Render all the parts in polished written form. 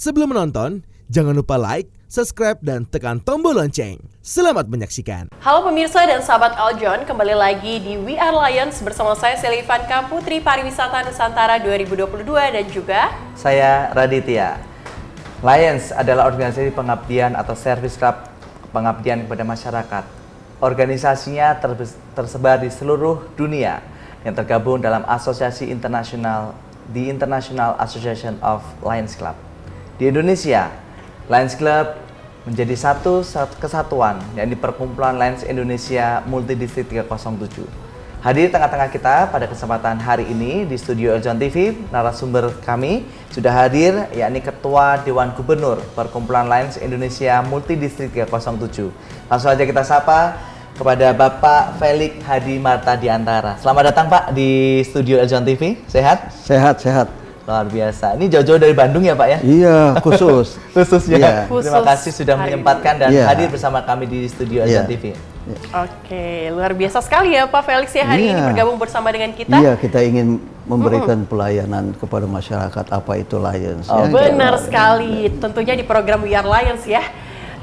Sebelum menonton, jangan lupa like, subscribe, dan tekan tombol lonceng. Selamat menyaksikan. Halo pemirsa dan sahabat Aljon, kembali lagi di We Are Lions bersama saya Selly Ivanka, Putri Pariwisata Nusantara 2022 dan juga saya Raditya. Lions adalah organisasi pengabdian atau service club pengabdian kepada masyarakat. Organisasinya tersebar di seluruh dunia yang tergabung dalam asosiasi internasional, The International Association of Lions Club. Di Indonesia, Lions Club menjadi satu kesatuan, yakni Perkumpulan Lions Indonesia Multidistrik 307. Hadir di tengah-tengah kita pada kesempatan hari ini di studio Aljon TV, narasumber kami sudah hadir, yakni Ketua Dewan Gubernur Perkumpulan Lions Indonesia Multidistrik 307. Langsung aja kita sapa kepada Bapak Felix Hadi Marta Diantara. Selamat datang Pak di studio Aljon TV. Sehat? Sehat. Luar biasa. Ini jauh-jauh dari Bandung ya Pak ya? Iya, khusus. Khusus ya. Iya. Terima kasih sudah menyempatkan dan iya. hadir bersama kami di studio Aljon TV. Oke, luar biasa sekali ya Pak Felix ya hari ini bergabung bersama dengan kita. Iya, kita ingin memberikan pelayanan kepada masyarakat, apa itu Lions. Oh, ya, benar sekali. Tentunya di program We Are Lions ya.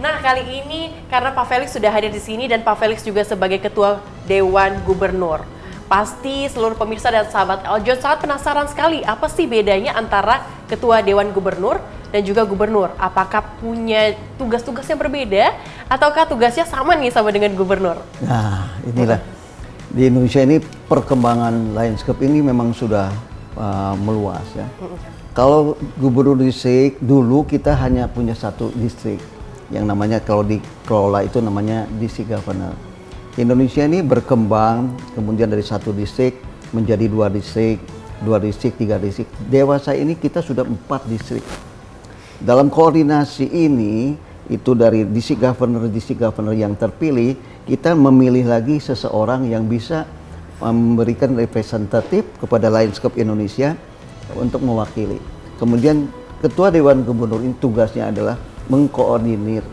Nah, kali ini karena Pak Felix sudah hadir di sini dan Pak Felix juga sebagai Ketua Dewan Gubernur. Pasti seluruh pemirsa dan sahabat Aljon sangat penasaran sekali apa sih bedanya antara Ketua Dewan Gubernur dan juga Gubernur. Apakah punya tugas-tugas yang berbeda ataukah tugasnya sama nih sama dengan Gubernur? Nah, inilah. Di Indonesia ini perkembangan Lions Club ini memang sudah meluas ya. Kalau Gubernur distrik, dulu kita hanya punya satu distrik. Yang namanya kalau dikelola itu namanya District Governor. Indonesia ini berkembang kemudian dari satu distrik menjadi dua distrik, tiga distrik. Dewasa ini kita sudah 4 distrik. Dalam koordinasi ini itu dari district governor yang terpilih, kita memilih lagi seseorang yang bisa memberikan representatif kepada Lions Club Indonesia untuk mewakili. Kemudian Ketua Dewan Gubernur ini tugasnya adalah mengkoordinir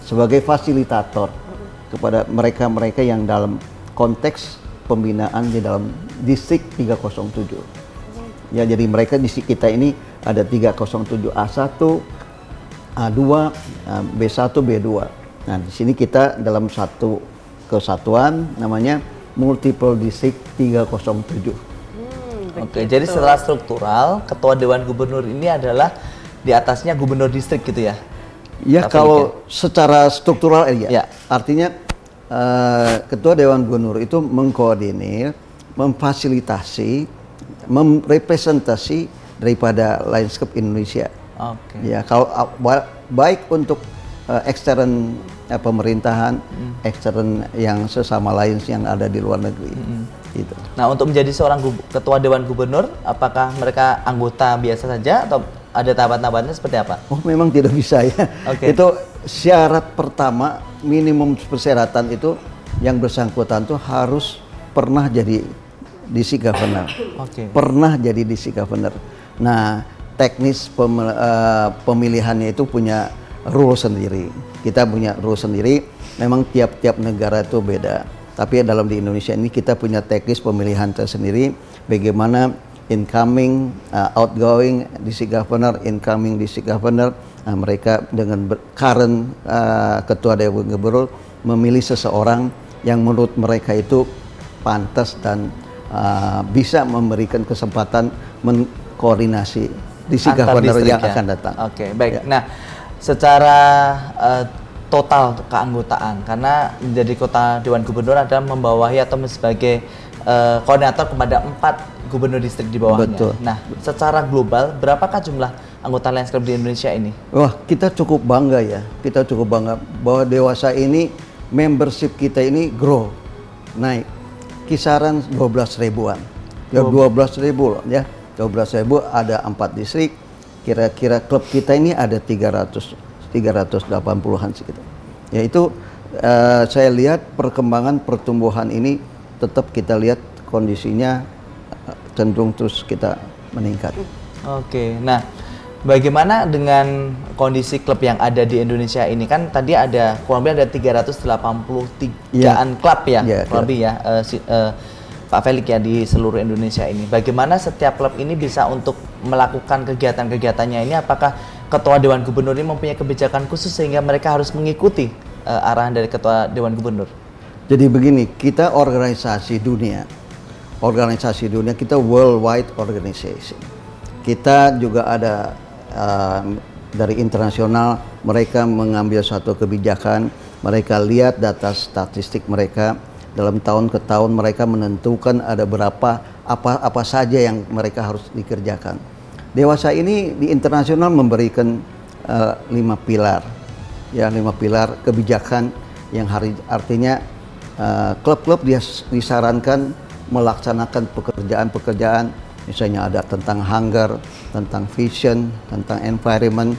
sebagai fasilitator kepada mereka-mereka yang dalam konteks pembinaan di dalam distrik 307. Ya, jadi mereka di kita ini ada 307 A1, A2, B1, B2. Nah, di sini kita dalam satu kesatuan namanya Multiple District 307. Oke, jadi secara struktural Ketua Dewan Gubernur ini adalah di atasnya Gubernur Distrik gitu ya? Ya, kalau secara struktural ya. Artinya Ketua Dewan Gubernur itu mengkoordinir, memfasilitasi, merepresentasi daripada Lions Club Indonesia. Oke. Ya, kalau baik untuk ekstern pemerintahan, ekstern yang sesama Lions yang ada di luar negeri. Gitu. Nah, untuk menjadi seorang Ketua Dewan Gubernur, apakah mereka anggota biasa saja atau ada tahapan-tahapannya seperti apa? Oh, memang tidak bisa ya. Okay. Itu syarat pertama, minimum persyaratan itu yang bersangkutan tuh harus pernah jadi district governor. Okay. Pernah jadi district governor. Nah, teknis pemilihannya itu punya rule sendiri. Kita punya rule sendiri. Memang tiap-tiap negara itu beda. Tapi dalam di Indonesia ini kita punya teknis pemilihan tersendiri. Bagaimana incoming, outgoing district governor, incoming district governor, mereka dengan current Ketua Dewan Gubernur memilih seseorang yang menurut mereka itu pantas dan bisa memberikan kesempatan mengkoordinasi district governor yang akan datang. Oke, baik. Ya. Nah, secara total keanggotaan, karena menjadi Ketua Dewan Gubernur adalah membawahi atau sebagai koordinator kepada 4 gubernur distrik di bawahnya. Betul. Nah, secara global berapakah jumlah anggota Lions Club di Indonesia ini? Wah, kita cukup bangga ya. Kita cukup bangga bahwa dewasa ini membership kita ini grow, naik kisaran 12 ribuan. Ya 12 ribu loh ya. 12 ribu ada 4 distrik. Kira-kira klub kita ini ada 380-an segitu. Ya itu saya lihat perkembangan pertumbuhan ini tetap kita lihat kondisinya cenderung terus kita meningkat. Oke, nah bagaimana dengan kondisi klub yang ada di Indonesia ini? Kan tadi ada kurang lebih ada 383an klub ya, kurang lebih ya, Pak Felix ya di seluruh Indonesia ini. Bagaimana setiap klub ini bisa untuk melakukan kegiatan-kegiatannya ini? Apakah ketua Dewan Gubernur ini mempunyai kebijakan khusus sehingga mereka harus mengikuti arahan dari ketua Dewan Gubernur? Jadi begini, kita organisasi dunia kita worldwide organization. Kita juga ada dari internasional, mereka mengambil suatu kebijakan, mereka lihat data statistik mereka, dalam tahun ke tahun mereka menentukan ada berapa apa saja yang mereka harus dikerjakan. Dewasa ini di internasional memberikan 5 pilar, ya 5 pilar kebijakan yang artinya klub-klub disarankan melaksanakan pekerjaan-pekerjaan, misalnya ada tentang hunger, tentang vision, tentang environment,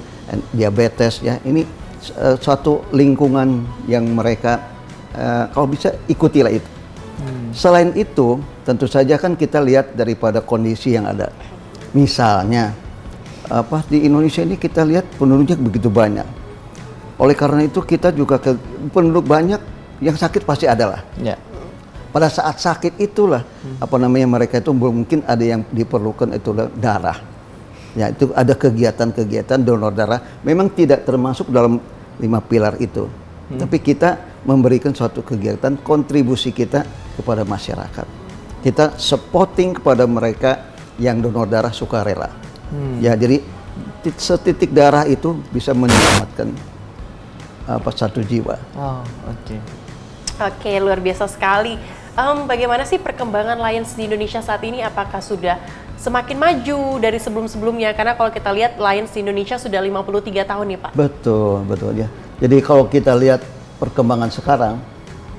diabetes, ya ini suatu lingkungan yang mereka kalau bisa ikutilah itu. Selain itu, tentu saja kan kita lihat daripada kondisi yang ada. Misalnya di Indonesia ini kita lihat penduduknya begitu banyak. Oleh karena itu kita juga penduduk banyak, yang sakit pasti ada lah. Ya. Pada saat sakit itulah mereka itu mungkin ada yang diperlukan itulah darah. Ya, itu ada kegiatan-kegiatan donor darah. Memang tidak termasuk dalam 5 pilar itu. Tapi kita memberikan suatu kegiatan kontribusi kita kepada masyarakat. Kita supporting kepada mereka yang donor darah sukarela. Ya, jadi setitik darah itu bisa menyelamatkan satu jiwa. Oh, oke. Oke, luar biasa sekali. Bagaimana sih perkembangan Lions di Indonesia saat ini? Apakah sudah semakin maju dari sebelum-sebelumnya? Karena kalau kita lihat Lions di Indonesia sudah 53 tahun nih Pak. Betul ya. Jadi kalau kita lihat perkembangan sekarang,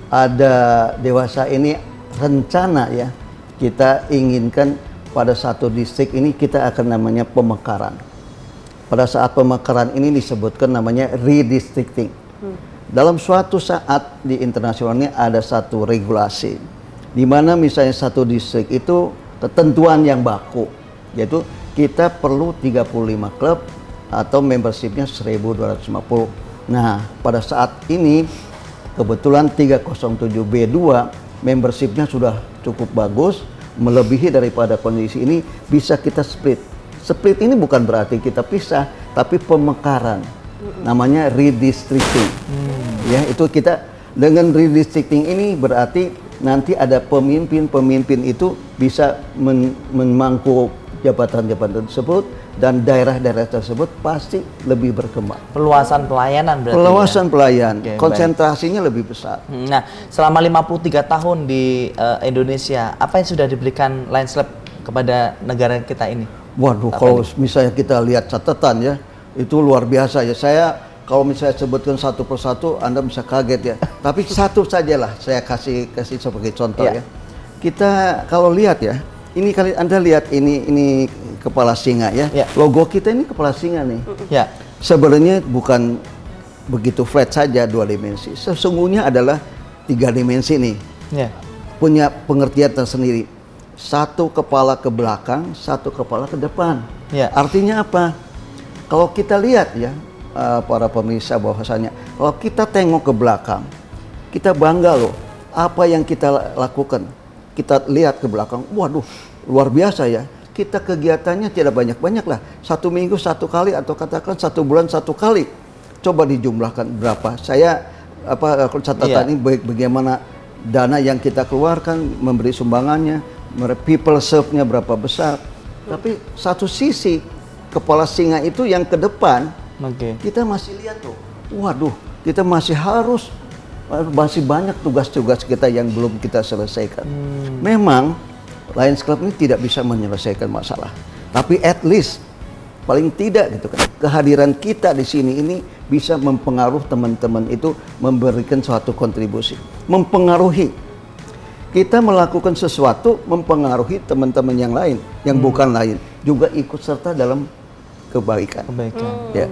ada Dewasa ini rencana ya, kita inginkan pada satu distrik ini kita akan namanya pemekaran. Pada saat pemekaran ini disebutkan namanya redistricting. Dalam suatu saat di internasionalnya ada satu regulasi, di mana misalnya satu distrik itu ketentuan yang baku, yaitu kita perlu 35 klub atau membershipnya 1.250. Nah, pada saat ini kebetulan 307B2 membershipnya sudah cukup bagus, melebihi daripada kondisi ini, bisa kita split. Split ini bukan berarti kita pisah, tapi pemekaran. Namanya redistricting. Ya, itu kita dengan redistricting ini berarti nanti ada pemimpin itu bisa memangku jabatan-jabatan tersebut dan daerah-daerah tersebut pasti lebih berkembang. Peluasan pelayanan berarti. Peluasan pelayan, Oke, konsentrasinya lebih besar. Nah, selama 53 tahun di Indonesia, apa yang sudah diberikan Lions Club kepada negara kita ini? Waduh, kalau misalnya kita lihat catatan ya, itu luar biasa ya. Saya kalau misalnya sebutkan satu persatu, Anda bisa kaget ya. Tapi satu sajalah saya kasih sebagai contoh ya. Kita kalau lihat ya, ini kali Anda lihat ini kepala singa ya. Logo kita ini kepala singa nih. Ya. Sebenarnya bukan begitu flat saja 2 dimensi. Sesungguhnya adalah 3 dimensi nih. Ya. Punya pengertian tersendiri. Satu kepala ke belakang, satu kepala ke depan. Ya. Artinya apa? Kalau kita lihat ya, para pemirsa bahwasanya, kalau kita tengok ke belakang, kita bangga loh apa yang kita lakukan. Kita lihat ke belakang, waduh luar biasa ya. Kita kegiatannya tidak banyak-banyak lah. 1 minggu 1 kali atau katakan 1 bulan 1 kali. Coba dijumlahkan berapa. Saya catatan ini bagaimana dana yang kita keluarkan, memberi sumbangannya, people serve-nya berapa besar. Tapi satu sisi kepala singa itu yang ke depan, kita masih lihat tuh, waduh, kita masih banyak tugas-tugas kita yang belum kita selesaikan. Memang Lions Club ini tidak bisa menyelesaikan masalah, tapi at least paling tidak gitu kan, kehadiran kita di sini ini bisa mempengaruhi teman-teman itu memberikan suatu kontribusi, mempengaruhi. Kita melakukan sesuatu mempengaruhi teman-teman yang lain, yang bukan lain, juga ikut serta dalam kebaikan. Ya.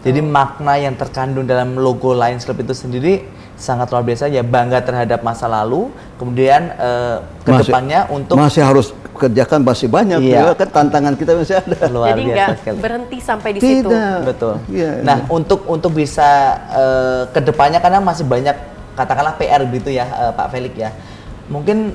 Jadi makna yang terkandung dalam logo Lions Club itu sendiri sangat luar biasa ya, bangga terhadap masa lalu, kemudian kedepannya untuk masih harus kerjakan masih banyak, ya, kan tantangan kita masih ada. Jadi nggak berhenti sampai di situ. Betul. Nah, untuk bisa kedepannya karena masih banyak katakanlah PR gitu ya, Pak Felix ya. Mungkin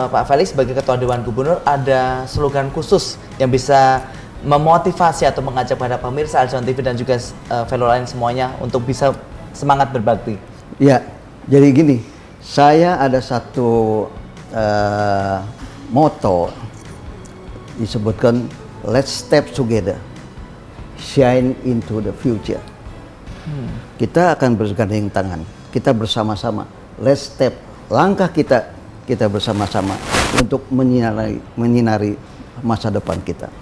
Pak Felix sebagai Ketua Dewan Gubernur ada slogan khusus yang bisa memotivasi atau mengajak pada pemirsa Aljawan TV dan juga fellow lain semuanya untuk bisa semangat berbakti? Ya, jadi gini, saya ada satu moto disebutkan let's step together, shine into the future. Kita akan bergandeng tangan, kita bersama-sama, let's step, langkah kita bersama-sama untuk menyinari masa depan kita.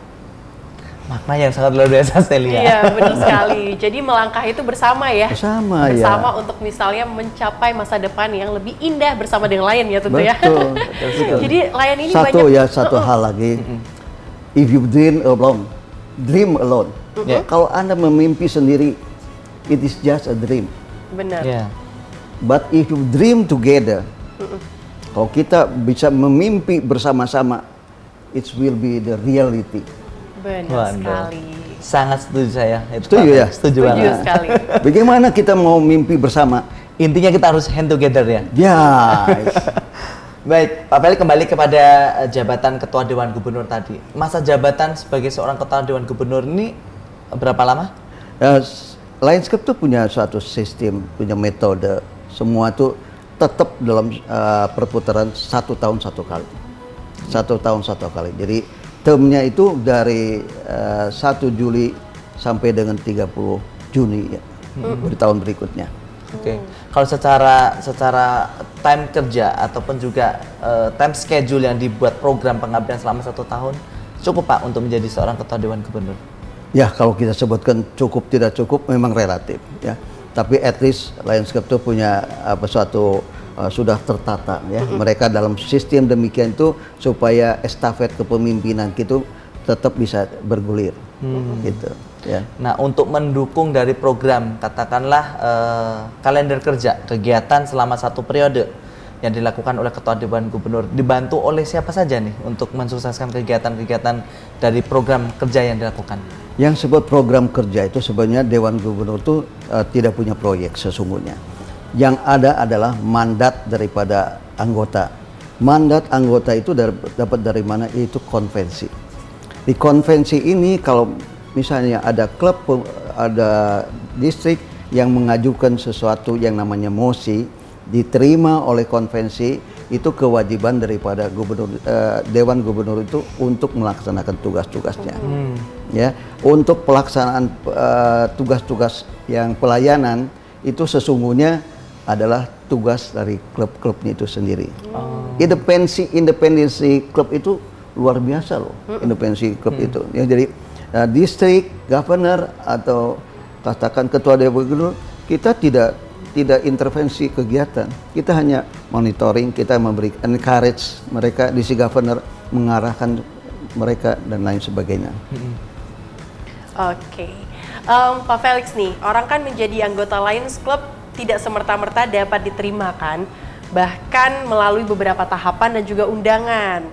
Makna yang sangat luar biasa, Celia. Iya, benar sekali. Jadi melangkah itu bersama ya. Bersama untuk misalnya mencapai masa depan yang lebih indah bersama dengan lain ya tentu ya. Betul. Jadi layan ini banyak. Satu hal lagi. If you dream alone. Yeah. Kalau Anda memimpi sendiri, it is just a dream. Benar. Yeah. But if you dream together, kalau kita bisa memimpi bersama-sama, it will be the reality. Benar sekali. Sangat setuju saya. Setuju ya? Setuju Setuju banget. sekali. Bagaimana kita mau mimpi bersama? Intinya kita harus hand together ya. Ya. Baik, Pak Felix kembali kepada jabatan Ketua Dewan Gubernur tadi. Masa jabatan sebagai seorang Ketua Dewan Gubernur ini berapa lama? Lions Club tuh punya suatu sistem, punya metode. Semua tuh tetap dalam perputaran 1 tahun 1 kali. 1 tahun 1 kali. Jadi termnya itu dari 1 Juli sampai dengan 30 Juni ya, di tahun berikutnya. Oke. Kalau secara time kerja ataupun juga time schedule yang dibuat program pengabdian selama 1 tahun, cukup Pak untuk menjadi seorang Ketua Dewan Gubernur? Ya, kalau kita sebutkan cukup tidak cukup memang relatif ya. Tapi at least Lions Club itu punya suatu sudah tertata ya. Mereka dalam sistem demikian itu supaya estafet kepemimpinan itu tetap bisa bergulir gitu ya. Nah, untuk mendukung dari program katakanlah kalender kerja kegiatan selama 1 periode yang dilakukan oleh Ketua Dewan Gubernur, dibantu oleh siapa saja nih untuk mensukseskan kegiatan-kegiatan dari program kerja yang dilakukan? Yang sebut program kerja itu sebenarnya Dewan Gubernur itu tidak punya proyek sesungguhnya. Yang ada adalah mandat daripada anggota. Mandat anggota itu dapat dari mana? Yaitu konvensi. Di konvensi ini kalau misalnya ada klub, ada distrik yang mengajukan sesuatu yang namanya mosi, diterima oleh konvensi, itu kewajiban daripada Dewan Gubernur itu untuk melaksanakan tugas-tugasnya. Ya, untuk pelaksanaan tugas-tugas yang pelayanan itu sesungguhnya adalah tugas dari klub-klubnya itu sendiri. Independensi klub itu luar biasa loh, independensi klub itu. Ya, jadi distrik, governor atau katakan ketua Dewan Gubernur, kita tidak intervensi kegiatan. Kita hanya monitoring, kita memberi encourage mereka, di si governor mengarahkan mereka dan lain sebagainya. Oke. Pak Felix nih, orang kan menjadi anggota Lions Club tidak semerta-merta dapat diterima kan, bahkan melalui beberapa tahapan dan juga undangan.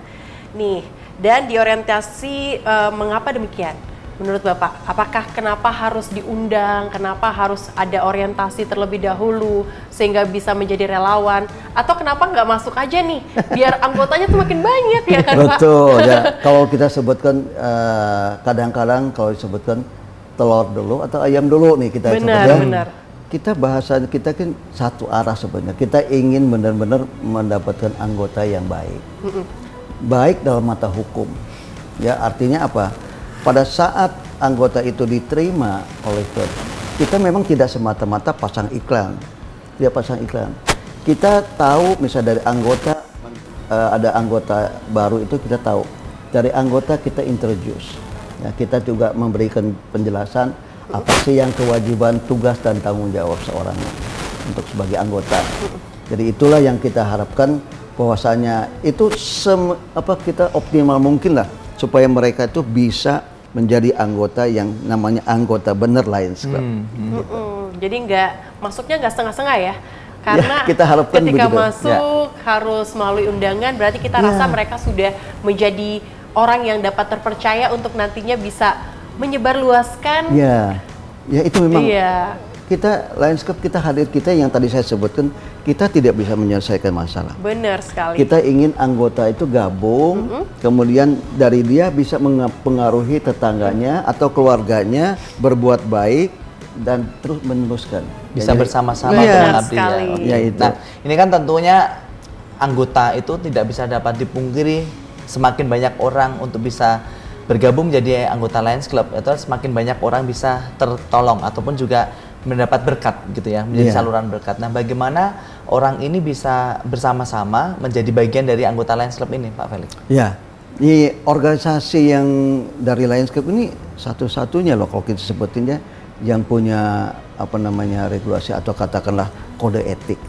Nih, dan diorientasi mengapa demikian? Menurut Bapak, apakah kenapa harus diundang, kenapa harus ada orientasi terlebih dahulu sehingga bisa menjadi relawan, atau kenapa nggak masuk aja nih, biar anggotanya tuh makin banyak ya kan Pak? Betul, ya. Kalau kita sebutkan kadang-kadang kalau disebutkan telur dulu atau ayam dulu nih kita sebutkan. Benar. Kita bahasa kita kan satu arah sebenarnya. Kita ingin benar-benar mendapatkan anggota yang baik. Baik dalam mata hukum. Ya, artinya apa? Pada saat anggota itu diterima oleh klub, kita memang tidak semata-mata pasang iklan. Tidak pasang iklan. Kita tahu misalnya dari anggota, ada anggota baru itu kita tahu. Dari anggota kita introduce. Ya, kita juga memberikan penjelasan apa sih yang kewajiban, tugas dan tanggung jawab seorang untuk sebagai anggota. Jadi itulah yang kita harapkan, bahwasanya itu kita optimal mungkin lah supaya mereka itu bisa menjadi anggota yang namanya anggota bener Lions Club. Jadi masuknya nggak setengah-setengah ya? Karena ya, kita harapkan ketika begitu. masuk harus melalui undangan, berarti kita rasa mereka sudah menjadi orang yang dapat terpercaya untuk nantinya bisa menyebarluaskan. Ya itu memang kita Lions Club kita hadir kita yang tadi saya sebutkan, kita tidak bisa menyelesaikan masalah. Benar sekali. Kita ingin anggota itu gabung, kemudian dari dia bisa mempengaruhi tetangganya atau keluarganya berbuat baik dan terus meneruskan. Bisa Jadi, bersama-sama iya, untuk mengabdi. sekali. Ya, itu. Nah, ini kan tentunya anggota itu tidak bisa dapat dipungkiri, semakin banyak orang untuk bisa bergabung jadi anggota Lions Club itu semakin banyak orang bisa tertolong ataupun juga mendapat berkat gitu ya, menjadi Iya. saluran berkat. Nah, bagaimana orang ini bisa bersama-sama menjadi bagian dari anggota Lions Club ini, Pak Felix? Ya, ini organisasi yang dari Lions Club ini satu-satunya loh kalau kita sebutinnya yang punya apa namanya regulasi atau katakanlah kode etik.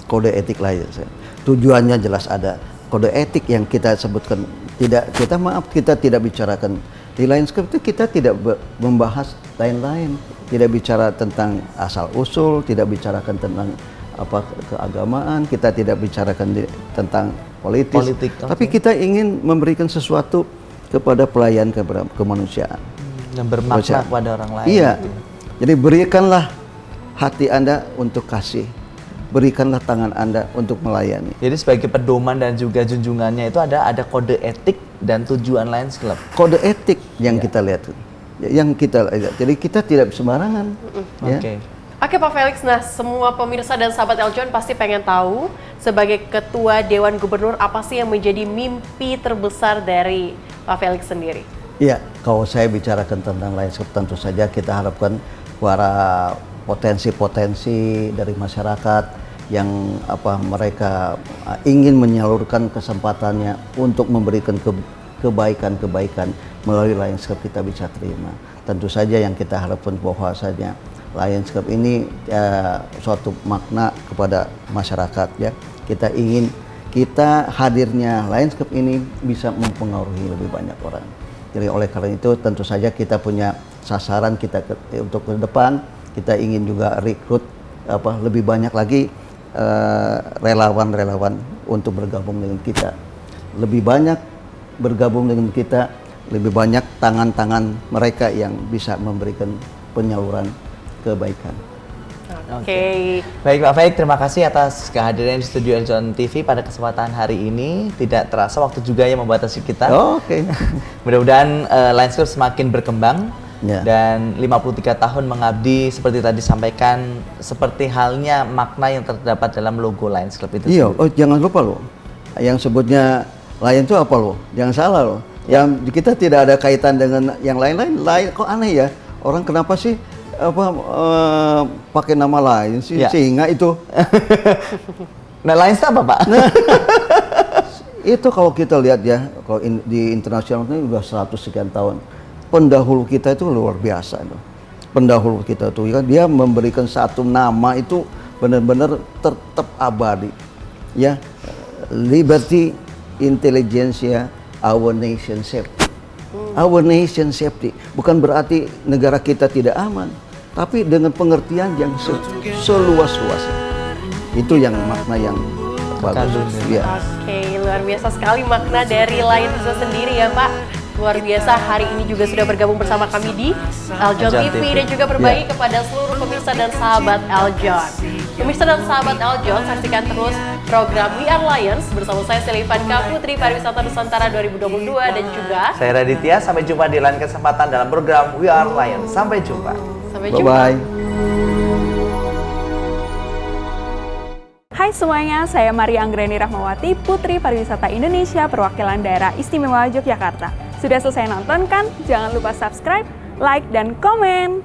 Kode etik Lions. Tujuannya jelas ada. Kode etik yang kita sebutkan kita tidak bicarakan di Lions Club itu kita tidak membahas lain-lain, tidak bicara tentang asal usul, tidak bicarakan tentang apa keagamaan, kita tidak bicarakan tentang politik, tapi kita ingin memberikan sesuatu kepada pelayan kemanusiaan yang bermakna kepada orang lain. Iya, jadi berikanlah hati Anda untuk kasih, berikanlah tangan Anda untuk melayani. Jadi sebagai pedoman dan juga junjungannya itu ada kode etik dan tujuan Lions Club. Kode etik yang kita lihat, yang kita lihat. Jadi kita tidak sembarangan. Ya. Oke Pak Felix, nah semua pemirsa dan sahabat Eljon pasti pengen tahu sebagai Ketua Dewan Gubernur apa sih yang menjadi mimpi terbesar dari Pak Felix sendiri? Iya, kalau saya bicarakan tentang Lions Club tentu saja kita harapkan para potensi-potensi dari masyarakat yang mereka ingin menyalurkan kesempatannya untuk memberikan kebaikan-kebaikan melalui Lions Club kita bisa terima. Tentu saja yang kita harapkan bahwasanya Lions Club ini suatu makna kepada masyarakat ya. Kita ingin hadirnya Lions Club ini bisa mempengaruhi lebih banyak orang. Jadi oleh karena itu tentu saja kita punya sasaran kita untuk ke depan, kita ingin juga rekrut lebih banyak lagi relawan-relawan untuk bergabung dengan kita. Lebih banyak bergabung dengan kita, lebih banyak tangan-tangan mereka yang bisa memberikan penyaluran kebaikan. Oke. Baik Pak Felix, terima kasih atas kehadiran di studio Eljon TV pada kesempatan hari ini. Tidak terasa waktu juga yang membatasi kita. Oke. Mudah-mudahan Lions Club semakin berkembang. Ya. Dan 53 tahun mengabdi seperti tadi sampaikan, seperti halnya makna yang terdapat dalam logo Lions Club itu. Iya, jangan lupa loh. Yang sebutnya Lion itu apa loh? Jangan salah loh. Yang kita tidak ada kaitan dengan yang lain-lain. Lain kok aneh ya? Orang kenapa sih pakai nama Lion sih? Ya. Sehingga itu. Nah, Lions itu apa, Pak? Itu kalau kita lihat ya, kalau di internasional ini udah 100 sekian tahun. Pendahulu kita itu luar biasa loh. Pendahulu kita tuh ya, dia memberikan satu nama itu benar-benar tetap abadi. Ya, liberty, intelligentsia, our nation safety. Our nation safety bukan berarti negara kita tidak aman, tapi dengan pengertian yang seluas-luasnya. Itu yang makna yang bagus. Ya. Oke, luar biasa sekali makna dari Lions itu sendiri ya Pak. Luar biasa, hari ini juga sudah bergabung bersama kami di Eljon TV dan juga berbagi kepada seluruh pemirsa dan sahabat Eljon. Pemirsa dan sahabat Eljon, saksikan terus program We Are Lions bersama saya Selivanka, Putri Pariwisata Nusantara 2022 dan juga saya Raditya. Sampai jumpa di lain kesempatan dalam program We Are Lions. Sampai jumpa. Sampai jumpa. Bye-bye. Hai semuanya, saya Maria Anggreni Rahmawati, Putri Pariwisata Indonesia Perwakilan Daerah Istimewa Yogyakarta. Sudah selesai nonton kan? Jangan lupa subscribe, like, dan komen.